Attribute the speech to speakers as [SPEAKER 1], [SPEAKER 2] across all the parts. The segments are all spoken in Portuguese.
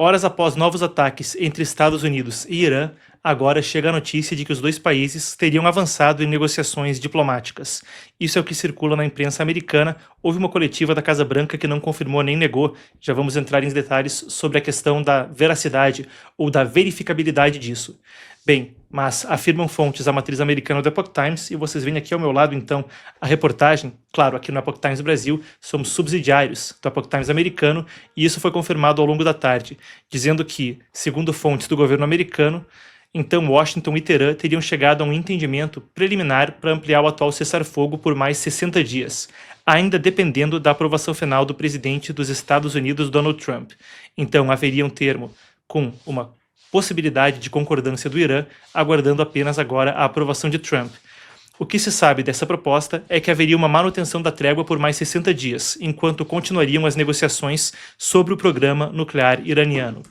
[SPEAKER 1] Horas após novos ataques entre Estados Unidos e Irã, agora chega a notícia de que os dois países teriam avançado em negociações diplomáticas. Isso é o que circula na imprensa americana. Houve uma coletiva da Casa Branca que não confirmou nem negou. Já vamos entrar em detalhes sobre a questão da veracidade ou da verificabilidade disso. Bem, mas afirmam fontes da matriz americana do Epoch Times, e vocês veem aqui ao meu lado, então, a reportagem. Claro, aqui no Epoch Times Brasil, somos subsidiários do Epoch Times americano, e isso foi confirmado ao longo da tarde, dizendo que, segundo fontes do governo americano, então Washington e Teherã teriam chegado a um entendimento preliminar para ampliar o atual cessar-fogo por mais 60 dias, ainda dependendo da aprovação final do presidente dos Estados Unidos, Donald Trump. Então haveria um termo com uma possibilidade de concordância do Irã, aguardando apenas agora a aprovação de Trump. O que se sabe dessa proposta é que haveria uma manutenção da trégua por mais 60 dias, enquanto continuariam as negociações sobre o programa nuclear iraniano.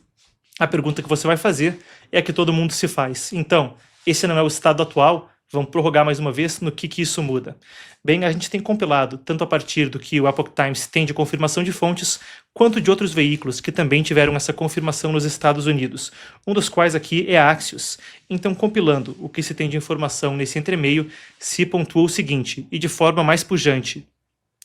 [SPEAKER 1] A pergunta que você vai fazer é a que todo mundo se faz. Então, esse não é o estado atual? Vamos prorrogar mais uma vez? No que isso muda? Bem, a gente tem compilado, tanto a partir do que o Epoch Times tem de confirmação de fontes, quanto de outros veículos que também tiveram essa confirmação nos Estados Unidos, um dos quais aqui é a Axios. Então, compilando o que se tem de informação nesse entremeio, se pontua o seguinte, e de forma mais pujante: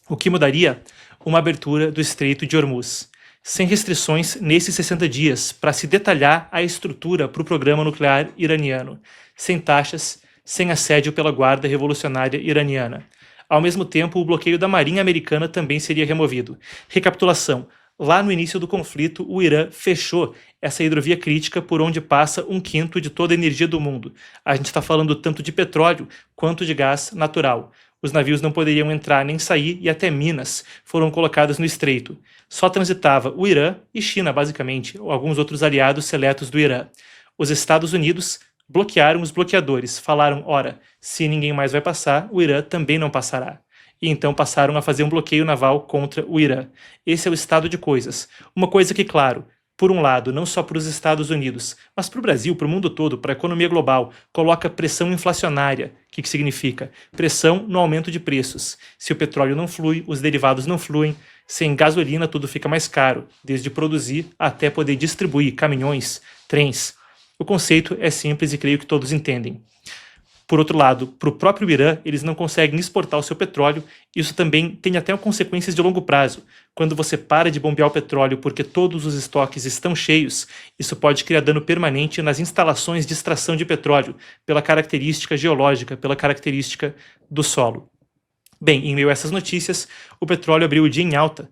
[SPEAKER 1] o que mudaria? Uma abertura do Estreito de Hormuz, sem restrições nesses 60 dias, para se detalhar a estrutura para o programa nuclear iraniano, sem taxas, sem assédio pela Guarda Revolucionária Iraniana. Ao mesmo tempo, o bloqueio da Marinha Americana também seria removido. Recapitulação: lá no início do conflito, o Irã fechou essa hidrovia crítica por onde passa 1/5 de toda a energia do mundo. A gente está falando tanto de petróleo quanto de gás natural. Os navios não poderiam entrar nem sair e até minas foram colocadas no estreito. Só transitava o Irã e China, basicamente, ou alguns outros aliados seletos do Irã. Os Estados Unidos bloquearam os bloqueadores, falaram, ora, se ninguém mais vai passar, o Irã também não passará. E então passaram a fazer um bloqueio naval contra o Irã. Esse é o estado de coisas. Uma coisa que, claro, por um lado, não só para os Estados Unidos, mas para o Brasil, para o mundo todo, para a economia global, coloca pressão inflacionária. O que significa? Pressão no aumento de preços. Se o petróleo não flui, os derivados não fluem, sem gasolina tudo fica mais caro, desde produzir até poder distribuir caminhões, trens. O conceito é simples e creio que todos entendem. Por outro lado, para o próprio Irã, eles não conseguem exportar o seu petróleo. Isso também tem até consequências de longo prazo. Quando você para de bombear o petróleo porque todos os estoques estão cheios, isso pode criar dano permanente nas instalações de extração de petróleo, pela característica geológica, pela característica do solo. Bem, em meio a essas notícias, o petróleo abriu o dia em alta,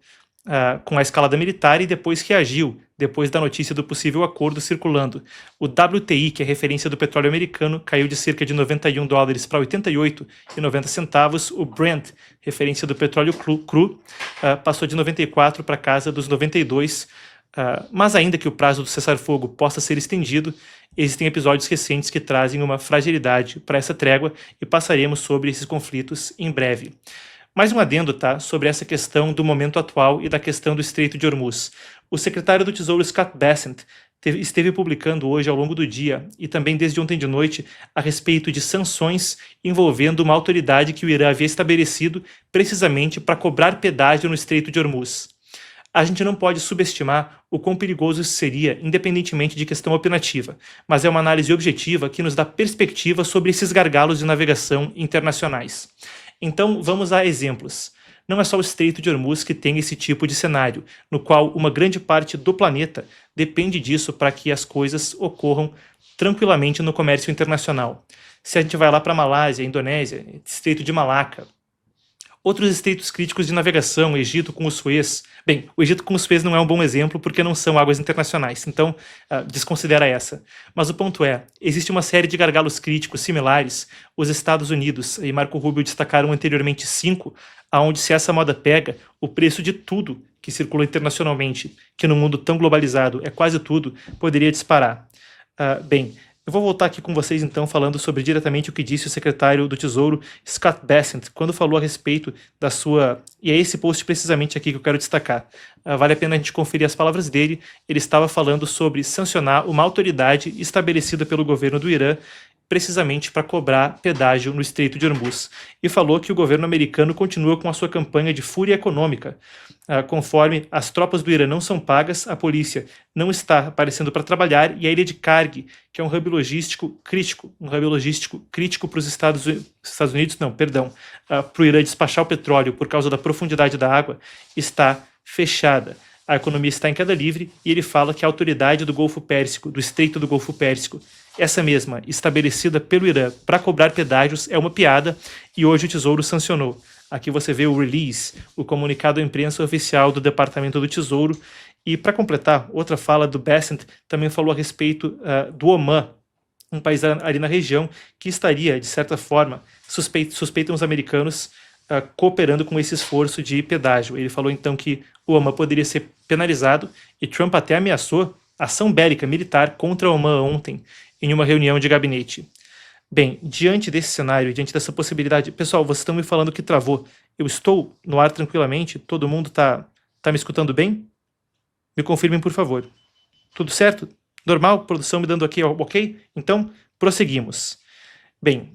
[SPEAKER 1] com a escalada militar, e depois reagiu, depois da notícia do possível acordo circulando. O WTI, que é referência do petróleo americano, caiu de cerca de $91 para 88,90 centavos. O Brent, referência do petróleo cru, passou de 94 para casa dos 92. Mas ainda que o prazo do cessar-fogo possa ser estendido, existem episódios recentes que trazem uma fragilidade para essa trégua, e passaremos sobre esses conflitos em breve. Mais um adendo, sobre essa questão do momento atual e da questão do Estreito de Hormuz. O secretário do Tesouro Scott Bessent esteve publicando hoje ao longo do dia, e também desde ontem de noite, a respeito de sanções envolvendo uma autoridade que o Irã havia estabelecido precisamente para cobrar pedágio no Estreito de Hormuz. A gente não pode subestimar o quão perigoso isso seria, independentemente de questão opinativa, mas é uma análise objetiva que nos dá perspectiva sobre esses gargalos de navegação internacionais. Então, vamos a exemplos. Não é só o Estreito de Hormuz que tem esse tipo de cenário, no qual uma grande parte do planeta depende disso para que as coisas ocorram tranquilamente no comércio internacional. Se a gente vai lá para a Malásia, Indonésia, Estreito de Malaca, outros estreitos críticos de navegação, Egito com o Suez. Bem, o Egito com o Suez não é um bom exemplo porque não são águas internacionais, então desconsidera essa. Mas o ponto é, existe uma série de gargalos críticos similares. Os Estados Unidos e Marco Rubio destacaram anteriormente 5, aonde, se essa moda pega, o preço de tudo que circula internacionalmente, que no mundo tão globalizado é quase tudo, poderia disparar. Bem, eu vou voltar aqui com vocês, então, falando sobre diretamente o que disse o secretário do Tesouro, Scott Bessent, quando falou a respeito da sua... E é esse post precisamente aqui que eu quero destacar. Vale a pena a gente conferir as palavras dele. Ele estava falando sobre sancionar uma autoridade estabelecida pelo governo do Irã precisamente para cobrar pedágio no Estreito de Hormuz, e falou que o governo americano continua com a sua campanha de fúria econômica. Conforme as tropas do Irã não são pagas, a polícia não está aparecendo para trabalhar e a ilha de Karg, que é um hub logístico crítico para os Estados Unidos, para o Irã despachar o petróleo por causa da profundidade da água, está fechada. A economia está em queda livre e ele fala que a autoridade do Golfo Pérsico, do Estreito do Golfo Pérsico, essa mesma, estabelecida pelo Irã para cobrar pedágios, é uma piada e hoje o Tesouro sancionou. Aqui você vê o release, o comunicado à imprensa oficial do Departamento do Tesouro. E para completar, outra fala do Bessent também falou a respeito do Omã, um país ali na região que estaria, de certa forma, suspeitam os americanos, cooperando com esse esforço de pedágio. Ele falou então que o Omã poderia ser penalizado e Trump até ameaçou ação bélica militar contra o Omã ontem em uma reunião de gabinete. Bem, diante desse cenário, diante dessa possibilidade... Pessoal, vocês estão me falando que travou. Eu estou no ar tranquilamente? Todo mundo está me escutando bem? Me confirmem, por favor. Tudo certo? Normal? Produção me dando aqui ok? Então, prosseguimos. Bem,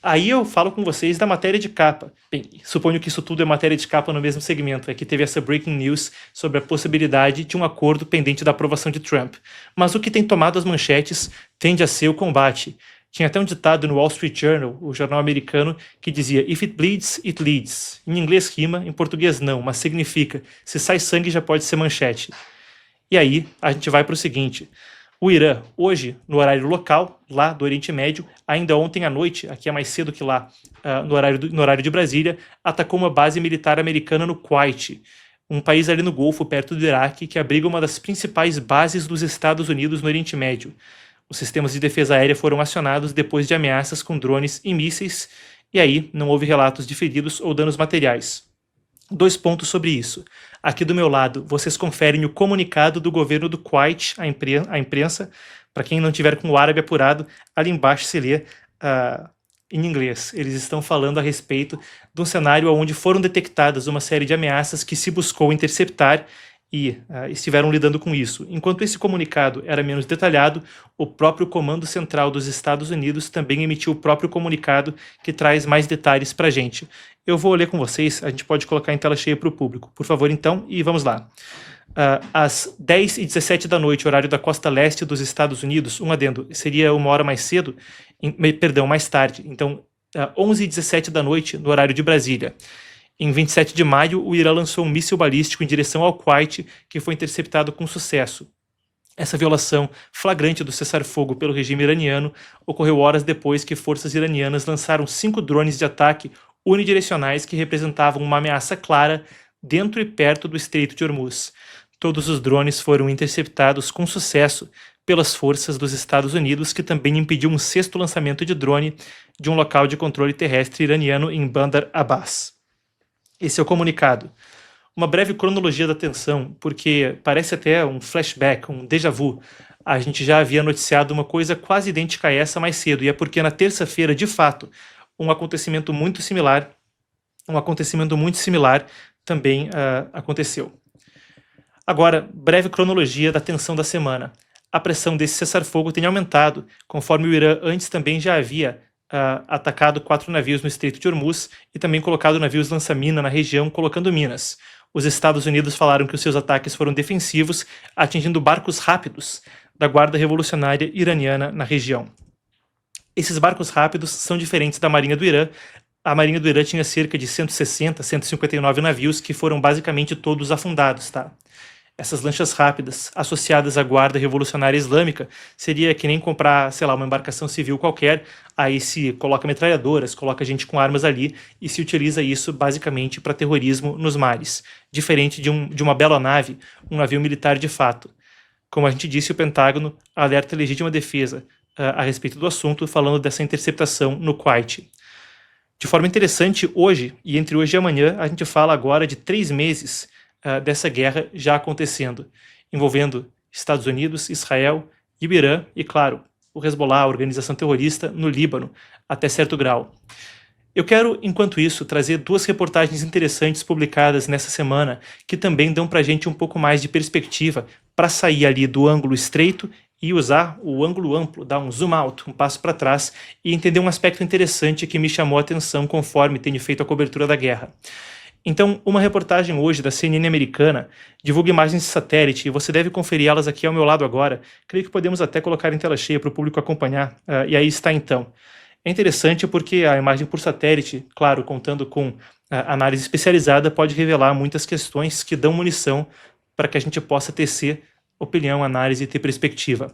[SPEAKER 1] aí eu falo com vocês da matéria de capa. Bem, suponho que isso tudo é matéria de capa no mesmo segmento. É que teve essa breaking news sobre a possibilidade de um acordo pendente da aprovação de Trump. Mas o que tem tomado as manchetes tende a ser o combate. Tinha até um ditado no Wall Street Journal, o jornal americano, que dizia "If it bleeds, it leads". Em inglês rima, em português não, mas significa se sai sangue já pode ser manchete. E aí a gente vai para o seguinte: o Irã, hoje, no horário local, lá do Oriente Médio, ainda ontem à noite, aqui é mais cedo que lá, no horário de Brasília, atacou uma base militar americana no Kuwait, um país ali no Golfo, perto do Iraque, que abriga uma das principais bases dos Estados Unidos no Oriente Médio. Os sistemas de defesa aérea foram acionados depois de ameaças com drones e mísseis, e aí não houve relatos de feridos ou danos materiais. 2 pontos sobre isso. Aqui do meu lado, vocês conferem o comunicado do governo do Kuwait à imprensa. Para quem não tiver com o árabe apurado, ali embaixo se lê em inglês. Eles estão falando a respeito de um cenário onde foram detectadas uma série de ameaças que se buscou interceptar e estiveram lidando com isso. Enquanto esse comunicado era menos detalhado, o próprio Comando Central dos Estados Unidos também emitiu o próprio comunicado que traz mais detalhes para a gente. Eu vou ler com vocês, a gente pode colocar em tela cheia para o público. Por favor, então, e vamos lá. Às 10h17 da noite, horário da costa leste dos Estados Unidos, um adendo, seria uma hora mais cedo, mais tarde, então 11h17 da noite, no horário de Brasília. Em 27 de maio, o Irã lançou um míssil balístico em direção ao Kuwait, que foi interceptado com sucesso. Essa violação flagrante do cessar-fogo pelo regime iraniano ocorreu horas depois que forças iranianas lançaram 5 drones de ataque unidirecionais que representavam uma ameaça clara dentro e perto do Estreito de Hormuz. Todos os drones foram interceptados com sucesso pelas forças dos Estados Unidos, que também impediu um 6º lançamento de drone de um local de controle terrestre iraniano em Bandar Abbas. Esse é o comunicado. Uma breve cronologia da tensão, porque parece até um flashback, um déjà vu. A gente já havia noticiado uma coisa quase idêntica a essa mais cedo, e é porque na terça-feira, de fato, um acontecimento muito similar também aconteceu. Agora, breve cronologia da tensão da semana. A pressão desse cessar-fogo tem aumentado, conforme o Irã antes também já havia atacado 4 navios no Estreito de Hormuz e também colocado navios lança-mina na região, colocando minas. Os Estados Unidos falaram que os seus ataques foram defensivos, atingindo barcos rápidos da Guarda Revolucionária Iraniana na região. Esses barcos rápidos são diferentes da Marinha do Irã. A Marinha do Irã tinha cerca de 160, 159 navios que foram basicamente todos afundados, tá? Essas lanchas rápidas, associadas à Guarda Revolucionária Islâmica, seria que nem comprar, sei lá, uma embarcação civil qualquer, aí se coloca metralhadoras, coloca gente com armas ali e se utiliza isso basicamente para terrorismo nos mares, diferente de uma bela nave, um navio militar de fato. Como a gente disse, o Pentágono alerta legítima defesa a respeito do assunto, falando dessa interceptação no Kuwait. De forma interessante, hoje, e entre hoje e amanhã, a gente fala agora de 3 meses dessa guerra já acontecendo, envolvendo Estados Unidos, Israel e o Irã e, claro, o Hezbollah, a organização terrorista, no Líbano, até certo grau. Eu quero, enquanto isso, trazer 2 reportagens interessantes publicadas nessa semana que também dão pra gente um pouco mais de perspectiva para sair ali do ângulo estreito e usar o ângulo amplo, dar um zoom out, um passo para trás, e entender um aspecto interessante que me chamou a atenção conforme tenho feito a cobertura da guerra. Então, uma reportagem hoje da CNN americana divulga imagens de satélite e você deve conferir elas aqui ao meu lado agora. Creio que podemos até colocar em tela cheia para o público acompanhar. E aí está então. É interessante porque a imagem por satélite, claro, contando com análise especializada, pode revelar muitas questões que dão munição para que a gente possa tecer opinião, análise e ter perspectiva.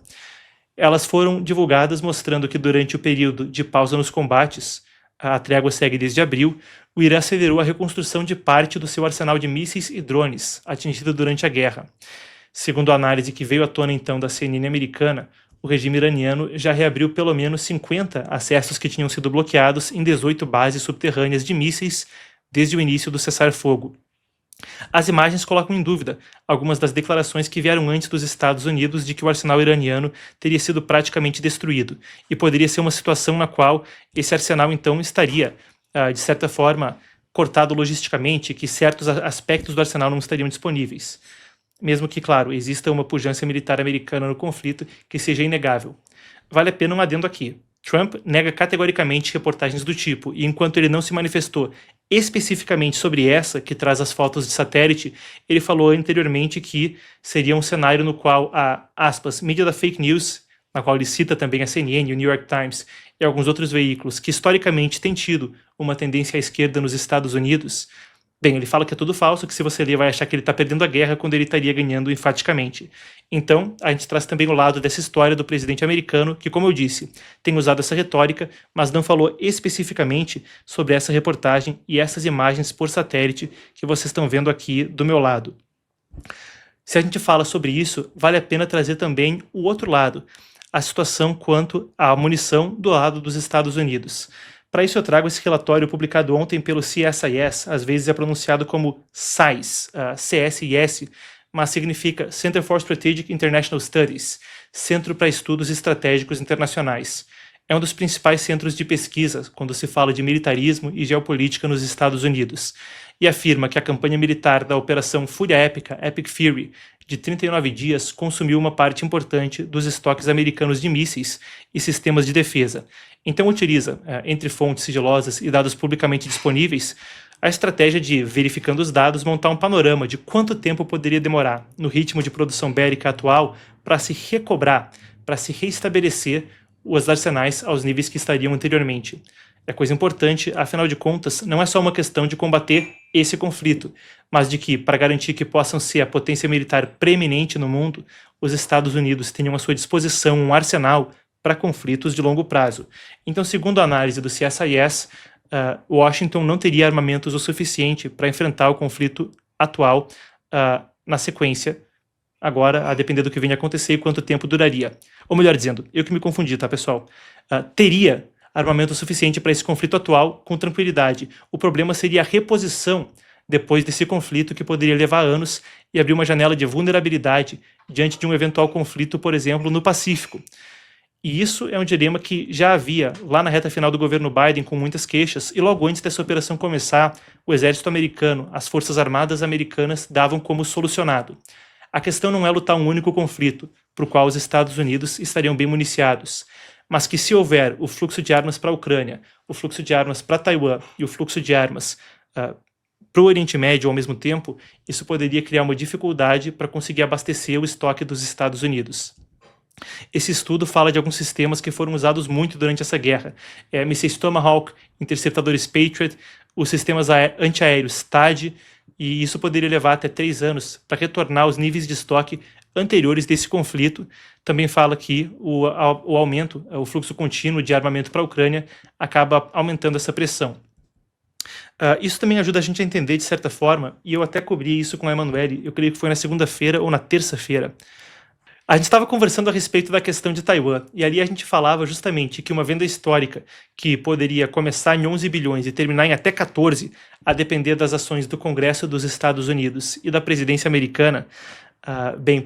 [SPEAKER 1] Elas foram divulgadas mostrando que durante o período de pausa nos combates, a trégua segue desde abril, o Irã acelerou a reconstrução de parte do seu arsenal de mísseis e drones atingido durante a guerra. Segundo a análise que veio à tona então da CNN americana, o regime iraniano já reabriu pelo menos 50 acessos que tinham sido bloqueados em 18 bases subterrâneas de mísseis desde o início do cessar-fogo. As imagens colocam em dúvida algumas das declarações que vieram antes dos Estados Unidos de que o arsenal iraniano teria sido praticamente destruído, e poderia ser uma situação na qual esse arsenal então estaria, de certa forma, cortado logisticamente, que certos aspectos do arsenal não estariam disponíveis. Mesmo que, claro, exista uma pujança militar americana no conflito que seja inegável. Vale a pena um adendo aqui. Trump nega categoricamente reportagens do tipo, e enquanto ele não se manifestou especificamente sobre essa, que traz as fotos de satélite, ele falou anteriormente que seria um cenário no qual a, aspas, mídia da fake news, na qual ele cita também a CNN, o New York Times e alguns outros veículos que historicamente têm tido uma tendência à esquerda nos Estados Unidos. Bem, ele fala que é tudo falso, que se você ler vai achar que ele está perdendo a guerra quando ele estaria ganhando enfaticamente. Então, a gente traz também o lado dessa história do presidente americano, que, como eu disse, tem usado essa retórica, mas não falou especificamente sobre essa reportagem e essas imagens por satélite que vocês estão vendo aqui do meu lado. Se a gente fala sobre isso, vale a pena trazer também o outro lado, a situação quanto à munição do lado dos Estados Unidos. Para isso eu trago esse relatório publicado ontem pelo CSIS, às vezes é pronunciado como CSIS, CSIS, mas significa Center for Strategic International Studies, Centro para Estudos Estratégicos Internacionais. É um dos principais centros de pesquisa quando se fala de militarismo e geopolítica nos Estados Unidos, e afirma que a campanha militar da Operação Fúria Épica, Epic Fury, de 39 dias, consumiu uma parte importante dos estoques americanos de mísseis e sistemas de defesa. Então utiliza, entre fontes sigilosas e dados publicamente disponíveis, a estratégia de, verificando os dados, montar um panorama de quanto tempo poderia demorar, no ritmo de produção bélica atual, para se recobrar, para se reestabelecer os arsenais aos níveis que estariam anteriormente. É coisa importante, afinal de contas, não é só uma questão de combater esse conflito, mas de que, para garantir que possam ser a potência militar preeminente no mundo, os Estados Unidos tenham à sua disposição um arsenal para conflitos de longo prazo. Então, segundo a análise do CSIS, Washington não teria armamentos o suficiente para enfrentar o conflito atual na sequência, agora, a depender do que venha a acontecer e quanto tempo duraria. Ou melhor dizendo, eu que me confundi, tá, pessoal? Teria armamento suficiente para esse conflito atual com tranquilidade. O problema seria a reposição depois desse conflito, que poderia levar anos e abrir uma janela de vulnerabilidade diante de um eventual conflito, por exemplo, no Pacífico. E isso é um dilema que já havia lá na reta final do governo Biden, com muitas queixas, e logo antes dessa operação começar, o exército americano, as forças armadas americanas davam como solucionado. A questão não é lutar um único conflito, para o qual os Estados Unidos estariam bem municiados, mas que se houver o fluxo de armas para a Ucrânia, o fluxo de armas para Taiwan e o fluxo de armas para o Oriente Médio ao mesmo tempo, isso poderia criar uma dificuldade para conseguir abastecer o estoque dos Estados Unidos. Esse estudo fala de alguns sistemas que foram usados muito durante essa guerra. Mísseis Tomahawk, interceptadores Patriot, os sistemas antiaéreos THAAD, e isso poderia levar até 3 anos para retornar aos níveis de estoque anteriores desse conflito. Também fala que o aumento, o fluxo contínuo de armamento para a Ucrânia acaba aumentando essa pressão. Isso também ajuda a gente a entender de certa forma, e eu até cobri isso com a Emanuele, eu creio que foi na segunda-feira ou na terça-feira. A gente estava conversando a respeito da questão de Taiwan, e ali a gente falava justamente que uma venda histórica que poderia começar em 11 bilhões e terminar em até 14, a depender das ações do Congresso dos Estados Unidos e da presidência americana,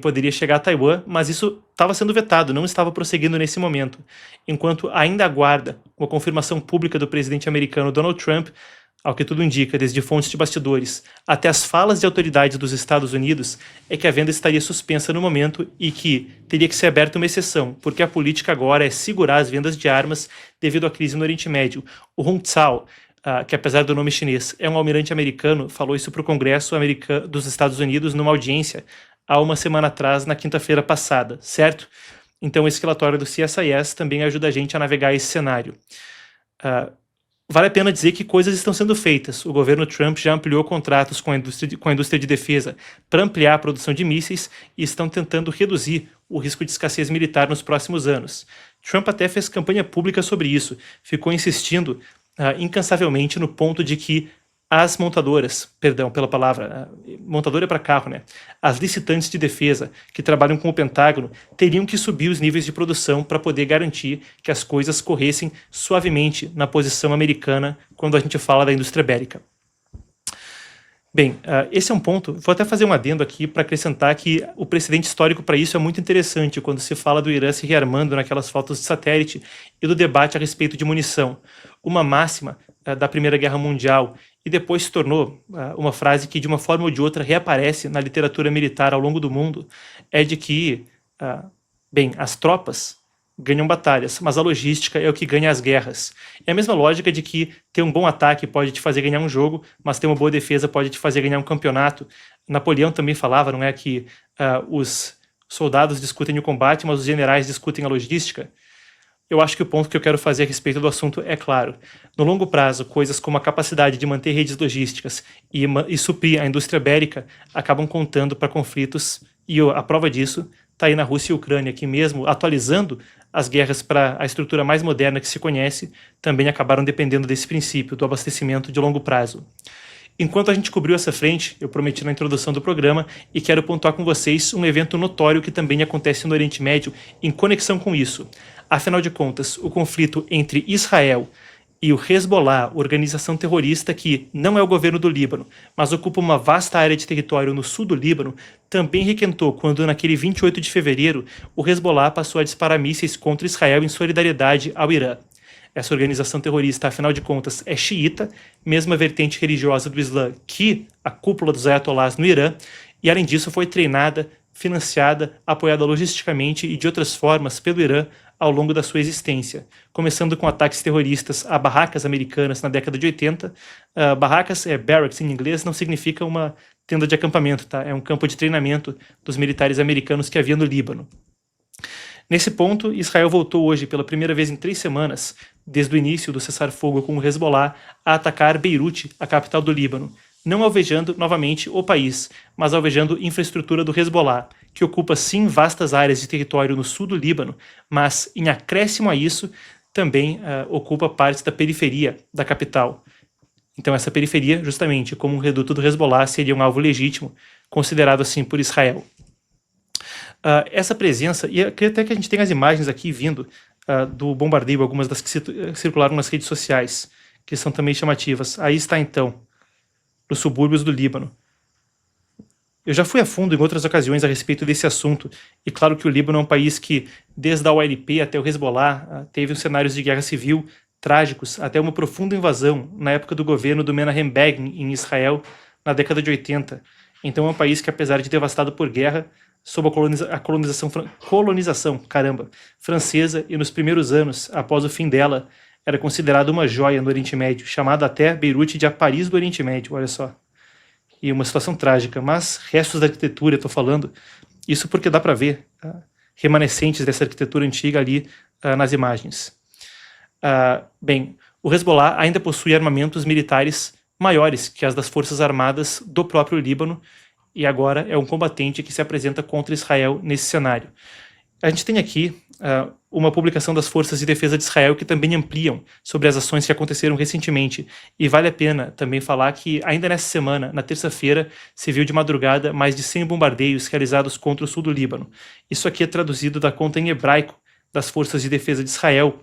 [SPEAKER 1] poderia chegar a Taiwan, mas isso estava sendo vetado, não estava prosseguindo nesse momento. Enquanto ainda aguarda uma confirmação pública do presidente americano Donald Trump, ao que tudo indica, desde fontes de bastidores até as falas de autoridades dos Estados Unidos, é que a venda estaria suspensa no momento e que teria que ser aberta uma exceção, porque a política agora é segurar as vendas de armas devido à crise no Oriente Médio. O Hong Zhao, que apesar do nome chinês é um almirante americano, falou isso para o Congresso americano dos Estados Unidos numa audiência há uma semana atrás, na quinta-feira passada, certo? Então esse relatório do CSIS também ajuda a gente a navegar esse cenário. Vale a pena dizer que coisas estão sendo feitas. O governo Trump já ampliou contratos com a indústria de defesa para ampliar a produção de mísseis e estão tentando reduzir o risco de escassez militar nos próximos anos. Trump até fez campanha pública sobre isso, ficou insistindo incansavelmente no ponto de que as montadoras, perdão pela palavra, montadora é para carro, né? As licitantes de defesa que trabalham com o Pentágono teriam que subir os níveis de produção para poder garantir que as coisas corressem suavemente na posição americana quando a gente fala da indústria bélica. Bem, esse é um ponto, vou até fazer um adendo aqui para acrescentar que o precedente histórico para isso é muito interessante quando se fala do Irã se rearmando naquelas fotos de satélite e do debate a respeito de munição. Uma máxima da Primeira Guerra Mundial e depois se tornou uma frase que de uma forma ou de outra reaparece na literatura militar ao longo do mundo, é de que, as tropas ganham batalhas, mas a logística é o que ganha as guerras. É a mesma lógica de que ter um bom ataque pode te fazer ganhar um jogo, mas ter uma boa defesa pode te fazer ganhar um campeonato. Napoleão também falava, não é, que os soldados discutem o combate, mas os generais discutem a logística. Eu acho que o ponto que eu quero fazer a respeito do assunto é claro. No longo prazo, coisas como a capacidade de manter redes logísticas e suprir a indústria bélica acabam contando para conflitos, e a prova disso está aí na Rússia e Ucrânia, que mesmo atualizando as guerras para a estrutura mais moderna que se conhece, também acabaram dependendo desse princípio, do abastecimento de longo prazo. Enquanto a gente cobriu essa frente, eu prometi na introdução do programa e quero pontuar com vocês um evento notório que também acontece no Oriente Médio em conexão com isso. Afinal de contas, o conflito entre Israel e o Hezbollah, organização terrorista que não é o governo do Líbano, mas ocupa uma vasta área de território no sul do Líbano, também requentou quando, naquele 28 de fevereiro, o Hezbollah passou a disparar mísseis contra Israel em solidariedade ao Irã. Essa organização terrorista, afinal de contas, é xiita, mesma vertente religiosa do Islã que a cúpula dos ayatollahs no Irã, e além disso foi treinada, financiada, apoiada logisticamente e de outras formas pelo Irã ao longo da sua existência, começando com ataques terroristas a barracas americanas na década de 80. Barracas, barracks em inglês, não significa uma tenda de acampamento, tá? É um campo de treinamento dos militares americanos que havia no Líbano. Nesse ponto, Israel voltou hoje, pela primeira vez em 3 semanas, desde o início do cessar-fogo com o Hezbollah, a atacar Beirute, a capital do Líbano, não alvejando novamente o país, mas alvejando infraestrutura do Hezbollah, que ocupa sim vastas áreas de território no sul do Líbano, mas em acréscimo a isso também ocupa partes da periferia da capital. Então essa periferia, justamente como um reduto do Hezbollah, seria um alvo legítimo, considerado assim por Israel. Essa presença, e até que a gente tem as imagens aqui vindo do bombardeio, algumas das que circularam nas redes sociais, que são também chamativas. Aí está então, nos subúrbios do Líbano. Eu já fui a fundo em outras ocasiões a respeito desse assunto, e claro que o Líbano é um país que, desde a OLP até o Hezbollah, teve cenários de guerra civil trágicos, até uma profunda invasão na época do governo do Menahem Begin em Israel, na década de 80. Então é um país que, apesar de devastado por guerra, sob a colonização francesa, e nos primeiros anos, após o fim dela, era considerado uma joia no Oriente Médio, chamada até Beirute de a Paris do Oriente Médio, olha só. E uma situação trágica, mas restos da arquitetura, estou falando, isso porque dá para ver remanescentes dessa arquitetura antiga ali nas imagens. O Hezbollah ainda possui armamentos militares maiores que as das forças armadas do próprio Líbano, e agora é um combatente que se apresenta contra Israel nesse cenário. A gente tem aqui uma publicação das Forças de Defesa de Israel que também ampliam sobre as ações que aconteceram recentemente. E vale a pena também falar que ainda nessa semana, na terça-feira, se viu de madrugada mais de 100 bombardeios realizados contra o sul do Líbano. Isso aqui é traduzido da conta em hebraico das Forças de Defesa de Israel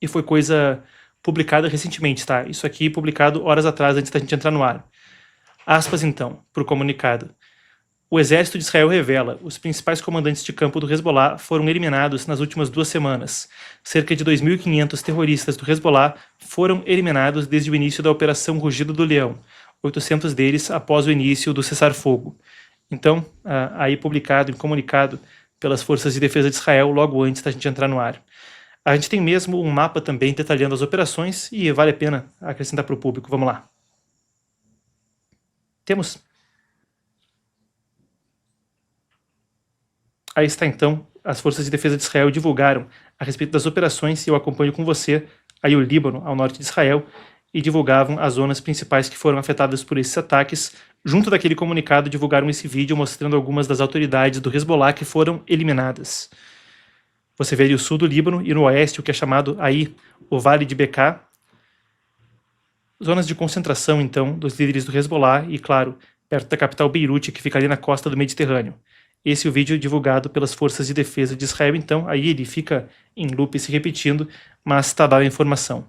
[SPEAKER 1] e foi coisa publicada recentemente, tá? Isso aqui publicado horas atrás, antes da gente entrar no ar. Aspas, então, para o comunicado. O exército de Israel revela: os principais comandantes de campo do Hezbollah foram eliminados nas últimas 2 semanas. Cerca de 2.500 terroristas do Hezbollah foram eliminados desde o início da Operação Rugido do Leão, 800 deles após o início do cessar-fogo. Então, aí publicado em comunicado pelas Forças de Defesa de Israel logo antes da gente entrar no ar. A gente tem mesmo um mapa também detalhando as operações e vale a pena acrescentar para o público. Vamos lá. Temos. Aí está então, as Forças de Defesa de Israel divulgaram a respeito das operações, e eu acompanho com você aí o Líbano, ao norte de Israel, e divulgavam as zonas principais que foram afetadas por esses ataques. Junto daquele comunicado, divulgaram esse vídeo mostrando algumas das autoridades do Hezbollah que foram eliminadas. Você vê ali o sul do Líbano e no oeste o que é chamado aí o Vale de Bekaa. Zonas de concentração, então, dos líderes do Hezbollah e, claro, perto da capital Beirute, que fica ali na costa do Mediterrâneo. Esse é o vídeo divulgado pelas Forças de Defesa de Israel, então aí ele fica em loop se repetindo, mas está dada a informação.